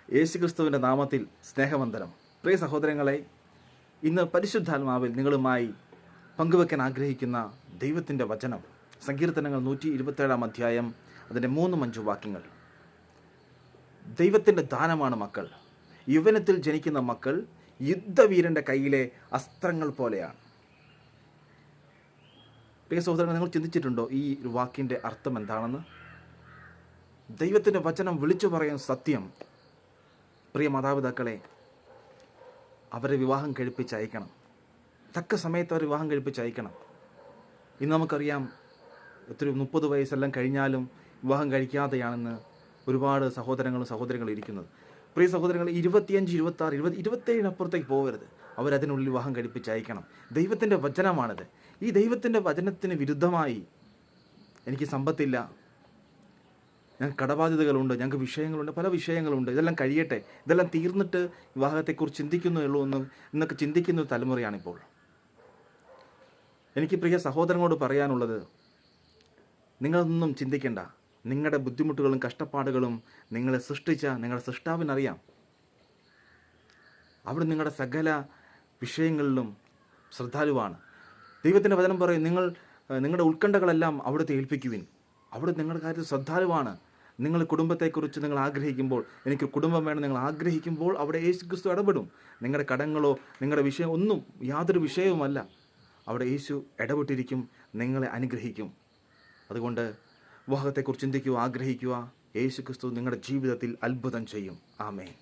യേശുക്രിസ്തുവിൻ്റെ നാമത്തിൽ സ്നേഹവന്ദനം. പ്രിയ സഹോദരങ്ങളെ, ഇന്ന് പരിശുദ്ധാത്മാവിൽ നിങ്ങളുമായി പങ്കുവെക്കാൻ ആഗ്രഹിക്കുന്ന ദൈവത്തിൻ്റെ വചനം സങ്കീർത്തനങ്ങൾ 127 അധ്യായം അതിൻ്റെ 3-5 വാക്യങ്ങൾ. ദൈവത്തിൻ്റെ ദാനമാണ് മക്കൾ. യൗവനത്തിൽ ജനിക്കുന്ന മക്കൾ യുദ്ധവീരൻ്റെ കയ്യിലെ അസ്ത്രങ്ങൾ പോലെയാണ്. പ്രിയ സഹോദരങ്ങൾ, നിങ്ങൾ ചിന്തിച്ചിട്ടുണ്ടോ ഈ വാക്കിൻ്റെ അർത്ഥം എന്താണെന്ന്? ദൈവത്തിൻ്റെ വചനം വിളിച്ചു പറയാൻ സത്യം. പ്രിയ മാതാപിതാക്കളെ, അവരെ വിവാഹം കഴിപ്പിച്ചയക്കണം. തക്ക സമയത്ത് അവർ വിവാഹം കഴിപ്പിച്ചയക്കണം. ഇന്ന് നമുക്കറിയാം, ഒത്തിരി 30 വയസ്സെല്ലാം കഴിഞ്ഞാലും വിവാഹം കഴിക്കാതെയാണെന്ന് ഒരുപാട് സഹോദരങ്ങളും സഹോദരികളും ഇരിക്കുന്നത്. പ്രിയ സഹോദരങ്ങൾ, 25, 26, 27 പോകരുത്. അവരതിനുള്ളിൽ വിവാഹം കഴിപ്പിച്ചയക്കണം. ദൈവത്തിൻ്റെ വചനമാണിത്. ഈ ദൈവത്തിൻ്റെ വചനത്തിന് വിരുദ്ധമായി എനിക്ക് സമ്പത്തില്ല, ഞങ്ങൾക്ക് കടബാധ്യതകളുണ്ട്, ഞങ്ങൾക്ക് വിഷയങ്ങളുണ്ട്, പല വിഷയങ്ങളുണ്ട്, ഇതെല്ലാം കഴിയട്ടെ, ഇതെല്ലാം തീർന്നിട്ട് വിവാഹത്തെക്കുറിച്ച് ചിന്തിക്കുന്നേ എന്നൊക്കെ ചിന്തിക്കുന്ന ഒരു തലമുറയാണിപ്പോൾ. എനിക്ക് പ്രിയ സഹോദരങ്ങളോട് പറയാനുള്ളത്, നിങ്ങളൊന്നും ചിന്തിക്കേണ്ട. നിങ്ങളുടെ ബുദ്ധിമുട്ടുകളും കഷ്ടപ്പാടുകളും നിങ്ങളെ സൃഷ്ടിച്ച നിങ്ങളുടെ സൃഷ്ടാവിനറിയാം. അവിടെ നിങ്ങളുടെ സകല വിഷയങ്ങളിലും ശ്രദ്ധാലുവാണ്. ദൈവത്തിൻ്റെ വചനം പറയും, നിങ്ങളുടെ ഉത്കണ്ഠകളെല്ലാം അവിടുത്തെ ഏൽപ്പിക്കുവിൻ. അവിടെ നിങ്ങളുടെ കാര്യത്തിൽ ശ്രദ്ധാലുവാണ്. നിങ്ങൾ കുടുംബത്തെക്കുറിച്ച് നിങ്ങൾ ആഗ്രഹിക്കുമ്പോൾ, എനിക്ക് കുടുംബം വേണം നിങ്ങൾ ആഗ്രഹിക്കുമ്പോൾ, അവിടെ യേശുക്രിസ്തു ഇടപെടും. നിങ്ങളുടെ കടങ്ങളോ നിങ്ങളുടെ വിഷയം ഒന്നും യാതൊരു വിഷയവുമല്ല. അവിടെ യേശു ഇടപെട്ടിരിക്കും, നിങ്ങളെ അനുഗ്രഹിക്കും. അതുകൊണ്ട് വിവാഹത്തെക്കുറിച്ച് ചിന്തിക്കുക, ആഗ്രഹിക്കുക. യേശുക്രിസ്തു നിങ്ങളുടെ ജീവിതത്തിൽ അത്ഭുതം ചെയ്യും. ആമേൻ.